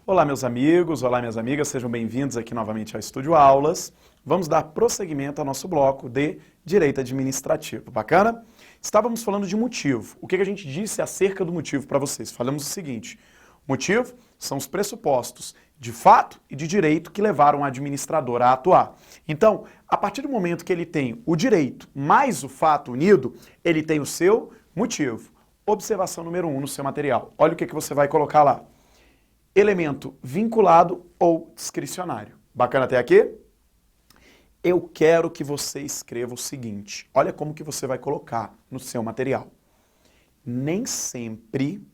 Olá, meus amigos, olá, minhas amigas, sejam bem-vindos aqui novamente ao Estúdio Aulas. Vamos dar prosseguimento ao nosso bloco de Direito Administrativo. Bacana? Estávamos falando de motivo. O que a gente disse acerca do motivo para vocês? Falamos o seguinte: motivo são os pressupostos de fato e de direito que levaram o administrador a atuar. Então, a partir do momento que ele tem o direito mais o fato unido, ele tem o seu motivo. Observação número 1 no seu material. Olha o que você vai colocar lá. Elemento vinculado ou discricionário. Bacana até aqui? Eu quero que você escreva o seguinte. Olha como que você vai colocar no seu material. Nem sempre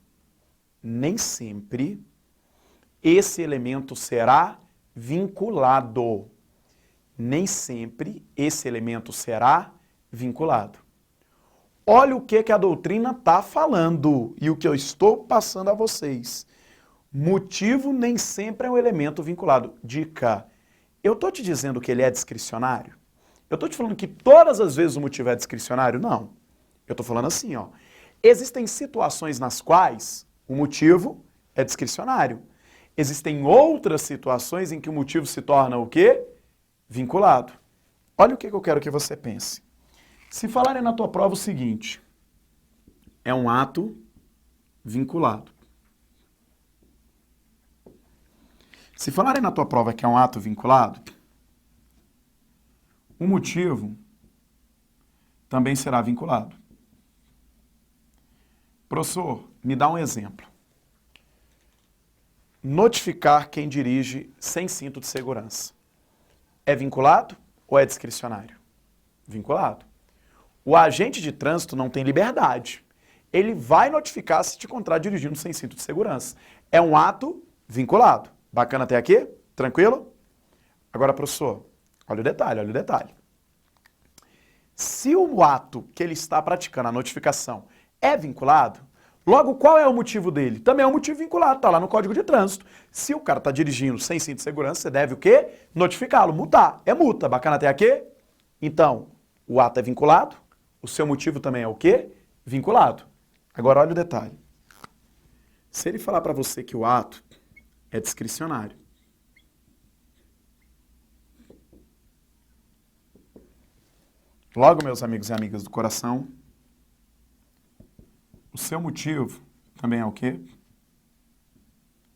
esse elemento será vinculado. Nem sempre esse elemento será vinculado. Olha o que a doutrina está falando e o que eu estou passando a vocês. Motivo nem sempre é um elemento vinculado. Dica: eu estou te dizendo que ele é discricionário? Eu estou te falando que todas as vezes o motivo é discricionário? Não. Eu estou falando assim, ó. Existem situações nas quais o motivo é discricionário. Existem outras situações em que o motivo se torna o quê? Vinculado. Olha o que eu quero que você pense. Se falarem na tua prova o seguinte: é um ato vinculado. Se falarem na tua prova que é um ato vinculado, o motivo também será vinculado. Professor, me dá um exemplo. Notificar quem dirige sem cinto de segurança. É vinculado ou é discricionário? Vinculado. O agente de trânsito não tem liberdade. Ele vai notificar se te encontrar dirigindo sem cinto de segurança. É um ato vinculado. Bacana até aqui? Tranquilo? Agora, professor, olha o detalhe, olha o detalhe. Se o ato que ele está praticando, a notificação, é vinculado, logo qual é o motivo dele? Também é um motivo vinculado, está lá no Código de Trânsito. Se o cara está dirigindo sem cinto de segurança, você deve o quê? Notificá-lo, multar. É multa. Bacana até aqui? Então, o ato é vinculado, o seu motivo também é o quê? Vinculado. Agora, olha o detalhe. Se ele falar para você que o ato é discricionário, logo, meus amigos e amigas do coração, o seu motivo também é o quê?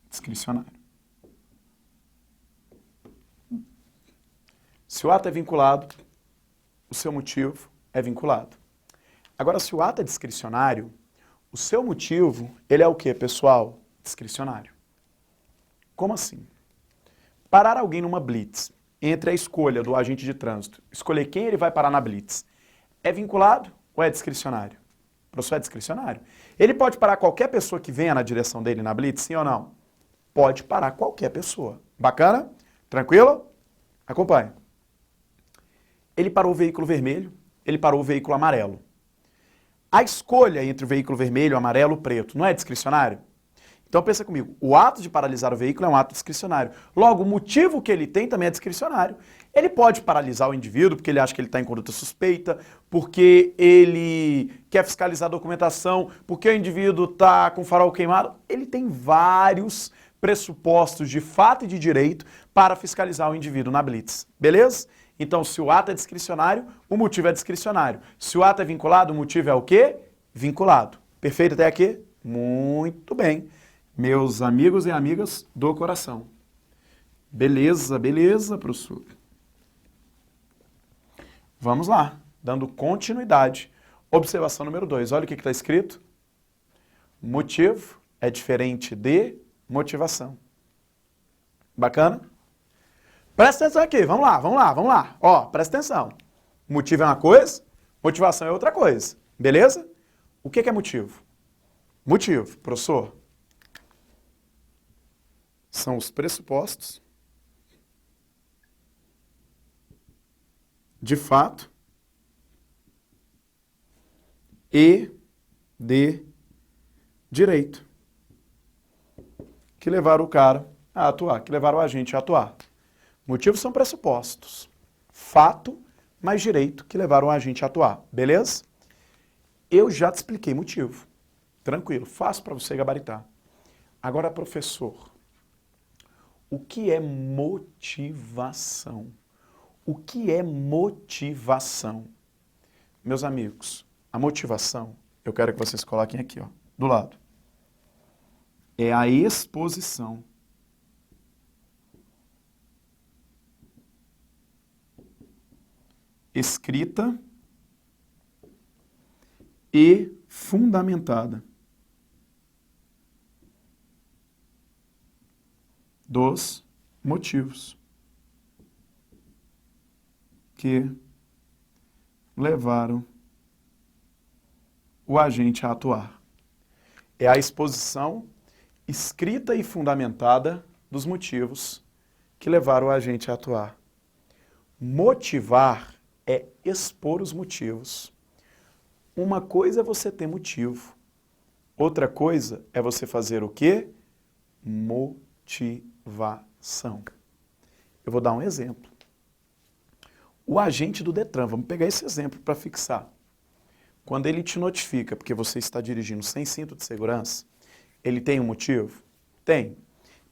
Discricionário. Se o ato é vinculado, o seu motivo é vinculado. Agora, se o ato é discricionário, o seu motivo, ele é o quê, pessoal? Discricionário. Como assim? Parar alguém numa blitz, entre a escolha do agente de trânsito, escolher quem ele vai parar na blitz, é vinculado ou é discricionário? O professor, é discricionário. Ele pode parar qualquer pessoa que venha na direção dele na blitz, sim ou não? Pode parar qualquer pessoa. Bacana? Tranquilo? Acompanhe. Ele parou o veículo vermelho, ele parou o veículo amarelo. A escolha entre o veículo vermelho, amarelo, preto, não é discricionário? Então pensa comigo, o ato de paralisar o veículo é um ato discricionário. Logo, o motivo que ele tem também é discricionário. Ele pode paralisar o indivíduo porque ele acha que ele está em conduta suspeita, porque ele quer fiscalizar a documentação, porque o indivíduo está com o farol queimado. Ele tem vários pressupostos de fato e de direito para fiscalizar o indivíduo na blitz. Beleza? Então, se o ato é discricionário, o motivo é discricionário. Se o ato é vinculado, o motivo é o quê? Vinculado. Perfeito até aqui? Muito bem. Meus amigos e amigas do coração. Beleza, beleza, professor. Vamos lá, dando continuidade. Observação número 2. Olha o que está escrito. Motivo é diferente de motivação. Bacana? Presta atenção aqui, vamos lá. Ó, presta atenção. Motivo é uma coisa, motivação é outra coisa. Beleza? O que é motivo? Motivo, professor, são os pressupostos de fato e de direito que levaram o cara a atuar, que levaram o agente a atuar. Motivos são pressupostos, fato mais direito que levaram o agente a atuar. Beleza? Eu já te expliquei motivo. Tranquilo, fácil para você gabaritar. Agora, professor, O que é motivação? O que é motivação? Meus amigos, a motivação, eu quero que vocês coloquem aqui, ó, do lado. É a exposição escrita e fundamentada dos motivos que levaram o agente a atuar. É a exposição escrita e fundamentada dos motivos que levaram o agente a atuar. Motivar é expor os motivos. Uma coisa é você ter motivo. Outra coisa é você fazer o quê? Motivação. Eu vou dar um exemplo. O agente do Detran, vamos pegar esse exemplo para fixar. Quando ele te notifica porque você está dirigindo sem cinto de segurança, ele tem um motivo? Tem.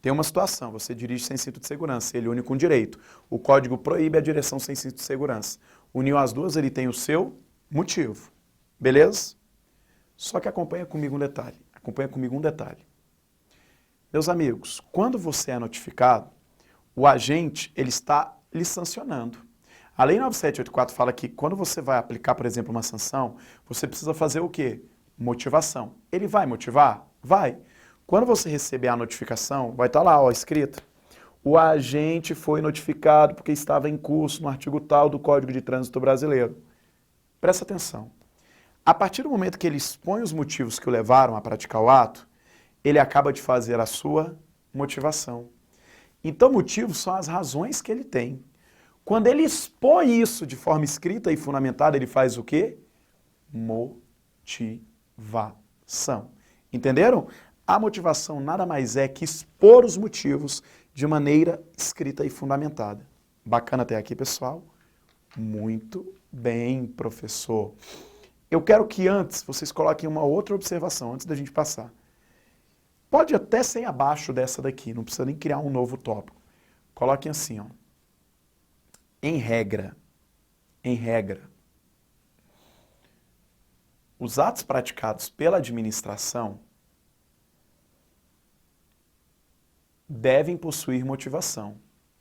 Tem uma situação, você dirige sem cinto de segurança, ele une com direito. O código proíbe a direção sem cinto de segurança. Uniu as duas, ele tem o seu motivo. Beleza? Só que acompanha comigo um detalhe. Acompanha comigo um detalhe. Meus amigos, quando você é notificado, o agente ele está lhe sancionando. A Lei 9784 fala que quando você vai aplicar, por exemplo, uma sanção, você precisa fazer o quê? Motivação. Ele vai motivar? Vai. Quando você receber a notificação, vai estar lá, ó, escrito. O agente foi notificado porque estava em curso no artigo tal do Código de Trânsito Brasileiro. Presta atenção. A partir do momento que ele expõe os motivos que o levaram a praticar o ato, ele acaba de fazer a sua motivação. Então, motivos são as razões que ele tem. Quando ele expõe isso de forma escrita e fundamentada, ele faz o quê? Motivação. Entenderam? A motivação nada mais é que expor os motivos de maneira escrita e fundamentada. Bacana até aqui, pessoal? Muito bem, professor. Eu quero que antes vocês coloquem uma outra observação, antes da gente passar. Pode até ser abaixo dessa daqui, não precisa nem criar um novo tópico. Coloquem assim, ó. Em regra, os atos praticados pela administração devem possuir motivação.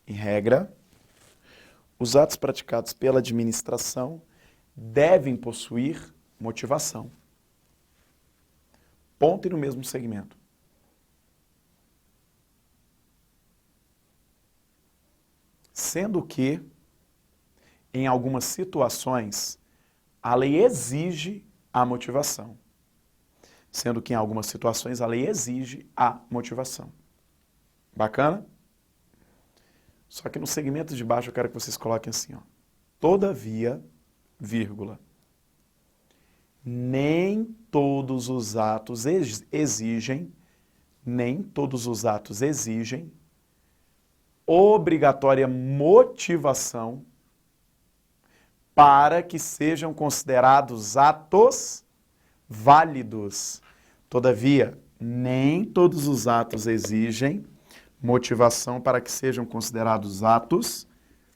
Em regra, os atos praticados pela administração devem possuir motivação. Ponto e no mesmo segmento. Sendo que, em algumas situações, a lei exige a motivação. Sendo que, em algumas situações, a lei exige a motivação. Bacana? Só que no segmento de baixo eu quero que vocês coloquem assim, ó. Todavia, vírgula, nem todos os atos exigem obrigatória motivação para que sejam considerados atos válidos. Todavia, nem todos os atos exigem motivação para que sejam considerados atos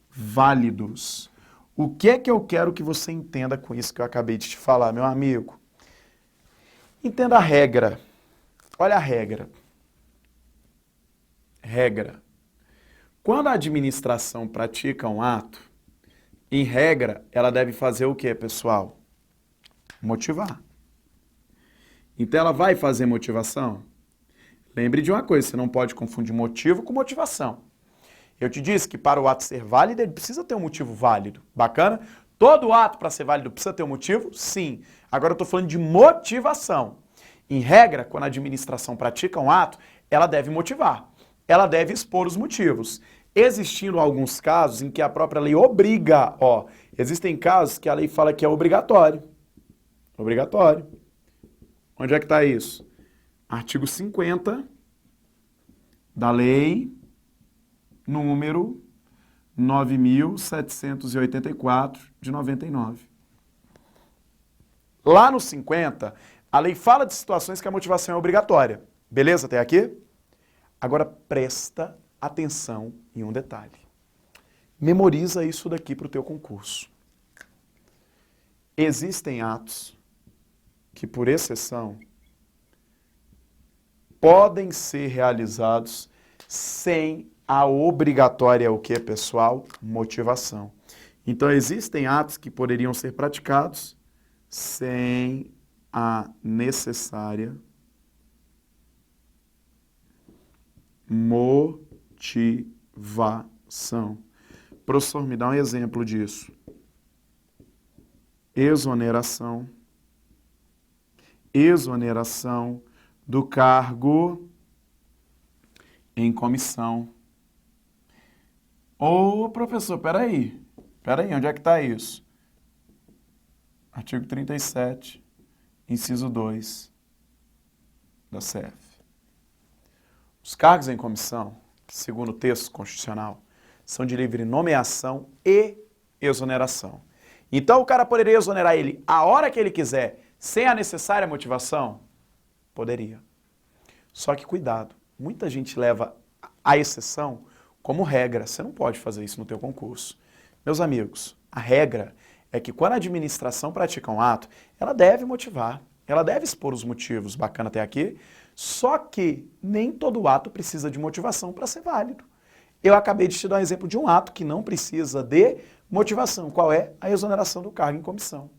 válidos. O que é que eu quero que você entenda com isso que eu acabei de te falar, meu amigo? Entenda a regra. Olha a regra. Regra. Quando a administração pratica um ato, em regra, ela deve fazer o quê, pessoal? Motivar. Então, ela vai fazer motivação? Lembre de uma coisa, você não pode confundir motivo com motivação. Eu te disse que para o ato ser válido, ele precisa ter um motivo válido. Bacana? Todo ato, para ser válido, precisa ter um motivo? Sim. Agora eu estou falando de motivação. Em regra, quando a administração pratica um ato, ela deve motivar. Ela deve expor os motivos. Existindo alguns casos em que a própria lei obriga, ó. Existem casos que a lei fala que é obrigatório. Obrigatório. Onde é que está isso? Artigo 50 da lei número 9.784 de 99. Lá no 50, a lei fala de situações que a motivação é obrigatória. Beleza até aqui? Agora presta atenção em um detalhe. Memoriza isso daqui para o teu concurso. Existem atos que, por exceção, podem ser realizados sem a obrigatória, o que, pessoal? Motivação. Então, existem atos que poderiam ser praticados sem a necessária motivação. Professor, me dá um exemplo disso. Exoneração. Exoneração do cargo em comissão. Ô, professor, peraí, onde é que está isso? Artigo 37, inciso 2 da CF. Os cargos em comissão, segundo o texto constitucional, são de livre nomeação e exoneração. Então, o cara poderia exonerar ele a hora que ele quiser, sem a necessária motivação? Poderia. Só que cuidado, muita gente leva a exceção como regra. Você não pode fazer isso no teu concurso. Meus amigos, a regra é que quando a administração pratica um ato, ela deve motivar, ela deve expor os motivos, bacana até aqui, só que nem todo ato precisa de motivação para ser válido. Eu acabei de te dar um exemplo de um ato que não precisa de motivação. Qual é? A exoneração do cargo em comissão.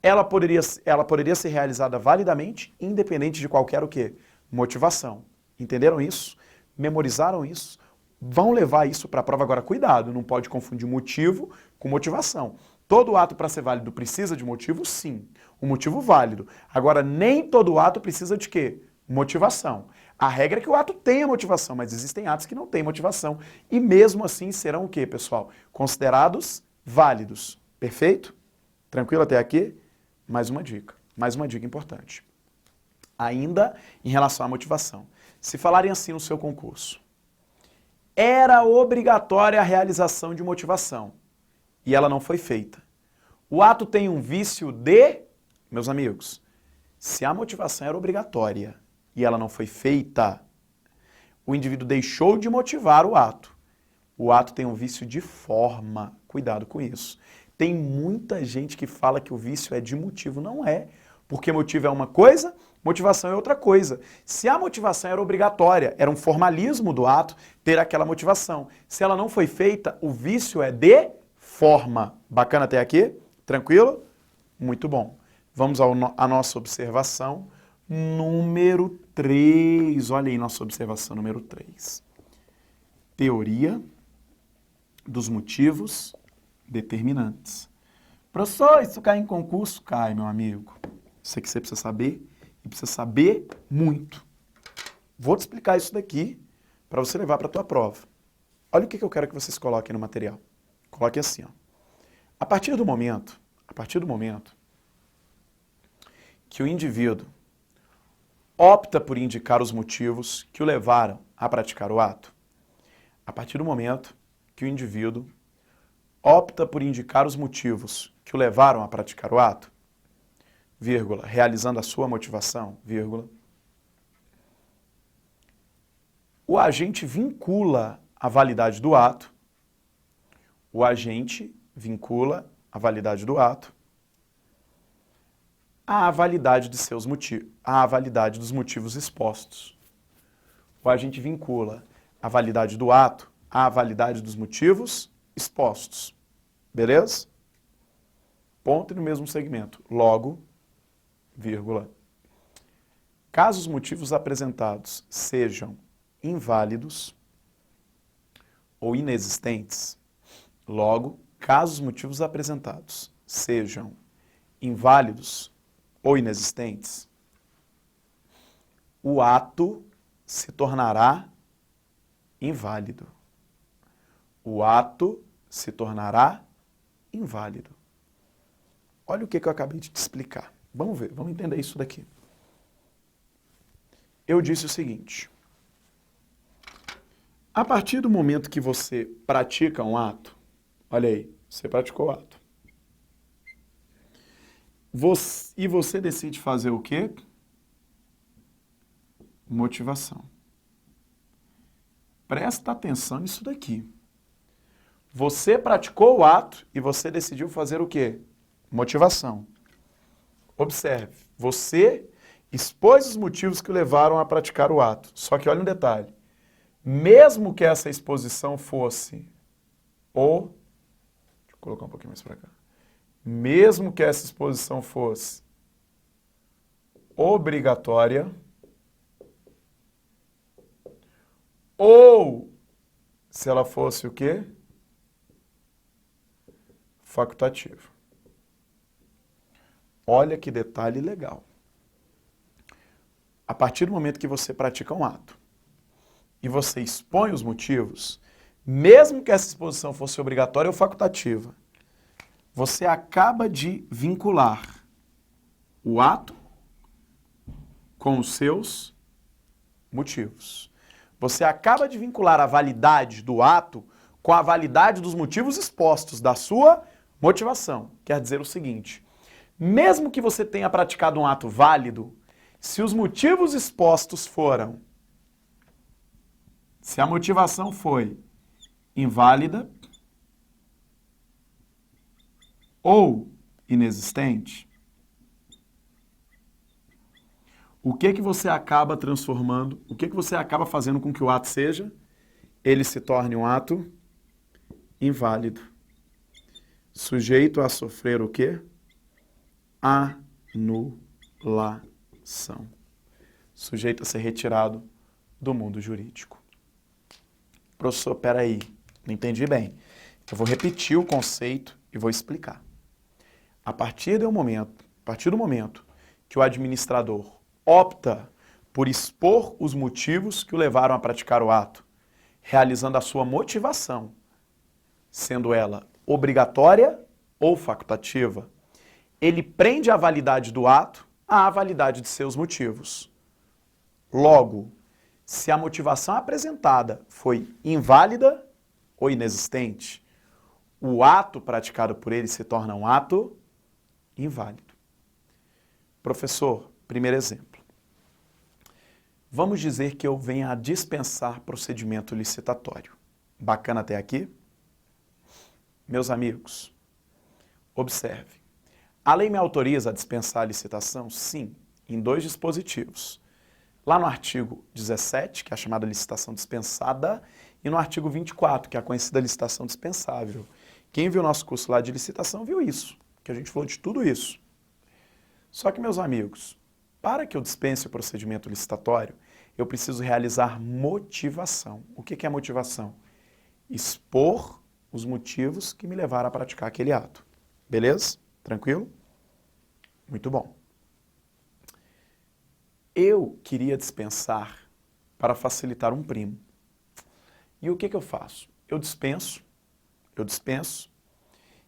Ela poderia ser realizada validamente, independente de qualquer o quê? Motivação. Entenderam isso? Memorizaram isso? Vão levar isso para a prova. Agora, cuidado, não pode confundir motivo com motivação. Todo ato para ser válido precisa de motivo? Sim. Um motivo válido. Agora, nem todo ato precisa de quê? Motivação. A regra é que o ato tenha motivação, mas existem atos que não têm motivação e mesmo assim serão o quê, pessoal? Considerados válidos. Perfeito? Tranquilo até aqui? Mais uma dica importante. Ainda em relação à motivação. Se falarem assim no seu concurso, era obrigatória a realização de motivação e ela não foi feita. O ato tem um vício de, meus amigos, se a motivação era obrigatória e ela não foi feita, o indivíduo deixou de motivar o ato. O ato tem um vício de forma. Cuidado com isso. Tem muita gente que fala que o vício é de motivo. Não é. Porque motivo é uma coisa, motivação é outra coisa. Se a motivação era obrigatória, era um formalismo do ato ter aquela motivação. Se ela não foi feita, o vício é de forma. Bacana até aqui? Tranquilo? Muito bom. Vamos à nossa observação número 3. Olha aí nossa observação número 3. Teoria dos motivos determinantes. Professor, isso cai em concurso? Cai, meu amigo. Isso aqui você precisa saber e precisa saber muito. Vou te explicar isso daqui para você levar para a tua prova. Olha o que eu quero que vocês coloquem no material. Coloque assim, ó. A partir do momento que o indivíduo opta por indicar os motivos que o levaram a praticar o ato, a partir do momento que o indivíduo opta por indicar os motivos que o levaram a praticar o ato, vírgula, realizando a sua motivação, vírgula, o agente vincula a validade do ato, à validade de seus motivos, à validade dos motivos expostos. O agente vincula a validade do ato à validade dos motivos expostos. Beleza? Ponto e no mesmo segmento. Logo, vírgula, caso os motivos apresentados sejam inválidos ou inexistentes, logo, caso os motivos apresentados sejam inválidos ou inexistentes, o ato se tornará inválido. O ato se tornará inválido. Olha o que eu acabei de te explicar. Vamos ver, vamos entender isso daqui. Eu disse o seguinte: a partir do momento que você pratica um ato, olha aí, você praticou o ato. E você decide fazer o quê? Motivação. presta atenção nisso daqui. Você praticou o ato e você decidiu fazer o quê? Motivação. Observe, você expôs os motivos que o levaram a praticar o ato. Só que olha um detalhe. Mesmo que essa exposição fosse Deixa eu colocar um pouquinho mais para cá. Mesmo que essa exposição fosse obrigatória ou se ela fosse o quê? Facultativa. Olha que detalhe legal. A partir do momento que você pratica um ato e você expõe os motivos, mesmo que essa exposição fosse obrigatória ou facultativa, você acaba de vincular o ato com os seus motivos. Você acaba de vincular a validade do ato com a validade dos motivos expostos, da sua motivação. Quer dizer o seguinte, mesmo que você tenha praticado um ato válido, se os motivos expostos foram, se a motivação foi inválida ou inexistente, o que você acaba transformando, o que você acaba fazendo com que o ato seja? Ele se torne um ato inválido. Sujeito a sofrer o quê? Anulação. Sujeito a ser retirado do mundo jurídico. Professor, peraí, não entendi bem. Eu vou repetir o conceito e vou explicar. A partir do momento que o administrador opta por expor os motivos que o levaram a praticar o ato, realizando a sua motivação, sendo ela obrigatória ou facultativa, ele prende a validade do ato à validade de seus motivos. Logo, se a motivação apresentada foi inválida ou inexistente, o ato praticado por ele se torna um ato inválido. Professor, primeiro exemplo. Vamos dizer que eu venha a dispensar procedimento licitatório. Bacana até aqui? Meus amigos, observe. A lei me autoriza a dispensar a licitação? Sim, em 2 dispositivos. Lá no artigo 17, que é a chamada licitação dispensada, e no artigo 24, que é a conhecida licitação dispensável. Quem viu o nosso curso lá de licitação viu isso, que a gente falou de tudo isso. Só que, meus amigos, para que eu dispense o procedimento licitatório, eu preciso realizar motivação. O que é motivação? Expor os motivos que me levaram a praticar aquele ato. Beleza? Tranquilo? Muito bom. Eu queria dispensar para facilitar um primo. E o que eu faço? Eu dispenso,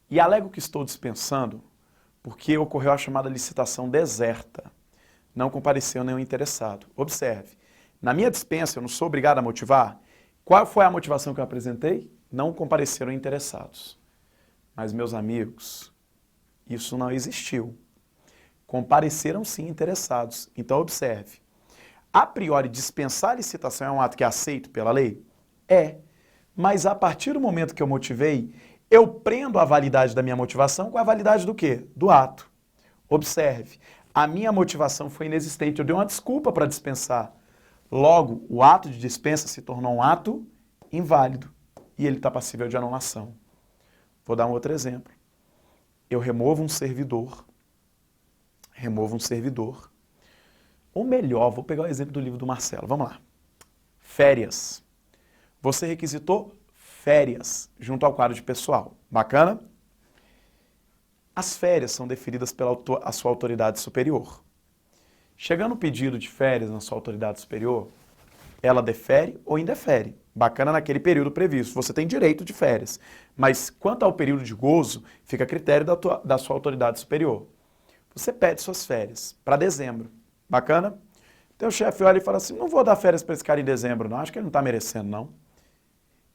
e alego que estou dispensando porque ocorreu a chamada licitação deserta. Não compareceu nenhum interessado. Observe, na minha dispensa eu não sou obrigado a motivar. Qual foi a motivação que eu apresentei? Não compareceram interessados. Mas, meus amigos, isso não existiu. Compareceram sim interessados. Então, observe. A priori, dispensar a licitação é um ato que é aceito pela lei? É. Mas a partir do momento que eu motivei, eu prendo a validade da minha motivação com a validade do quê? Do ato. Observe. A minha motivação foi inexistente. Eu dei uma desculpa para dispensar. Logo, o ato de dispensa se tornou um ato inválido. E ele está passível de anulação. Vou dar um outro exemplo. Eu removo um servidor. Ou melhor, vou pegar o exemplo do livro do Marcelo. Vamos lá. Férias. Você requisitou férias junto ao quadro de pessoal. Bacana? As férias são deferidas pela a sua autoridade superior. Chegando o pedido de férias na sua autoridade superior, ela defere ou indefere. Bacana naquele período previsto. Você tem direito de férias. Mas quanto ao período de gozo, fica a critério da sua autoridade superior. Você pede suas férias para dezembro. Bacana? Então o chefe olha e fala assim, não vou dar férias para esse cara em dezembro, não. Acho que ele não está merecendo, não.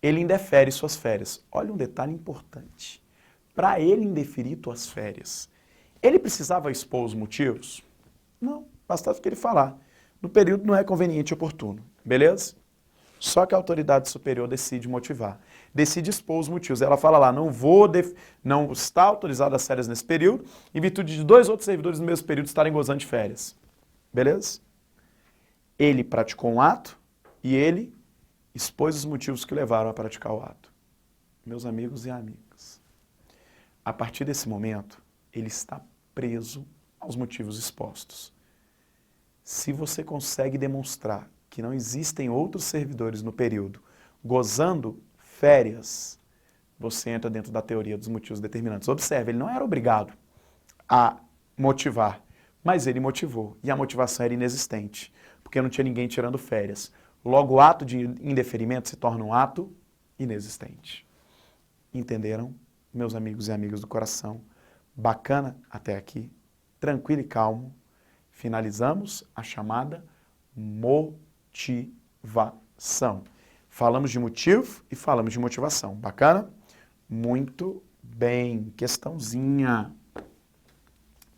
Ele indefere suas férias. Olha um detalhe importante. Para ele indeferir suas férias, ele precisava expor os motivos? Não, bastava que ele falar. No período não é conveniente e oportuno. Beleza? Só que a autoridade superior decide motivar, decide expor os motivos. Ela fala lá, não está autorizado as férias nesse período, em virtude de 2 outros servidores no mesmo período estarem gozando de férias. Beleza? Ele praticou um ato e ele expôs os motivos que levaram a praticar o ato. Meus amigos e amigas, a partir desse momento, ele está preso aos motivos expostos. Se você consegue demonstrar que não existem outros servidores no período gozando férias, você entra dentro da teoria dos motivos determinantes. Observe, ele não era obrigado a motivar, mas ele motivou, e a motivação era inexistente, porque não tinha ninguém tirando férias. Logo, o ato de indeferimento se torna um ato inexistente. Entenderam, meus amigos e amigas do coração? Bacana até aqui, tranquilo e calmo. Finalizamos a chamada motivação. Falamos de motivo e falamos de motivação. Bacana? Muito bem. Questãozinha.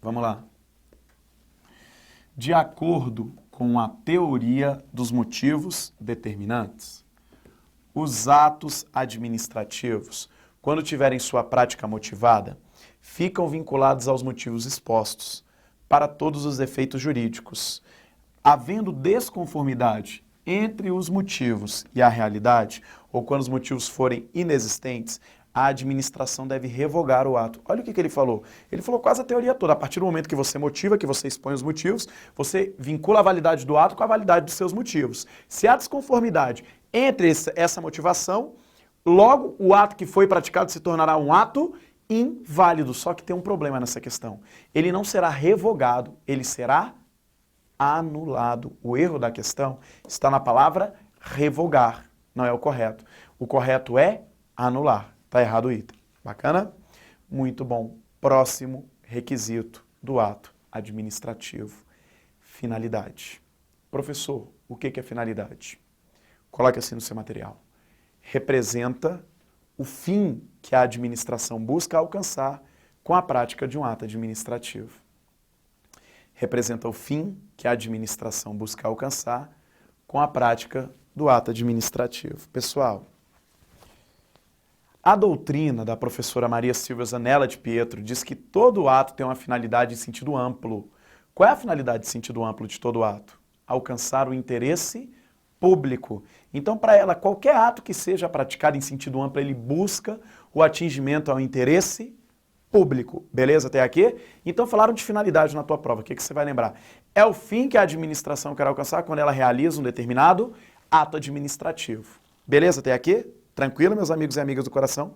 Vamos lá. De acordo com a teoria dos motivos determinantes, os atos administrativos, quando tiverem sua prática motivada, ficam vinculados aos motivos expostos para todos os efeitos jurídicos. Havendo desconformidade entre os motivos e a realidade, ou quando os motivos forem inexistentes, a administração deve revogar o ato. Olha o que ele falou. Ele falou quase a teoria toda. A partir do momento que você motiva, que você expõe os motivos, você vincula a validade do ato com a validade dos seus motivos. Se há desconformidade entre essa motivação, logo o ato que foi praticado se tornará um ato inválido. Só que tem um problema nessa questão. Ele não será revogado, ele será anulado. O erro da questão está na palavra revogar, não é o correto. O correto é anular. Está errado o item. Bacana? Muito bom. Próximo requisito do ato administrativo. Finalidade. Professor, o que é finalidade? Coloque assim no seu material. Representa o fim que a administração busca alcançar com a prática de um ato administrativo. Representa o fim que a administração busca alcançar com a prática do ato administrativo. Pessoal, a doutrina da professora Maria Silvia Zanella de Pietro diz que todo ato tem uma finalidade em sentido amplo. Qual é a finalidade em sentido amplo de todo ato? Alcançar o interesse público. Então, para ela, qualquer ato que seja praticado em sentido amplo, ele busca o atingimento ao interesse público. Beleza até aqui? Então, falaram de finalidade na tua prova. O que você vai lembrar? É o fim que a administração quer alcançar quando ela realiza um determinado ato administrativo. Beleza até aqui? Tranquilo, meus amigos e amigas do coração?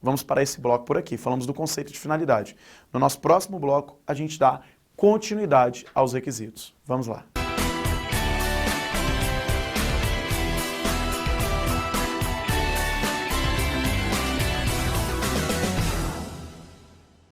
Vamos para esse bloco por aqui. Falamos do conceito de finalidade. No nosso próximo bloco, a gente dá continuidade aos requisitos. Vamos lá.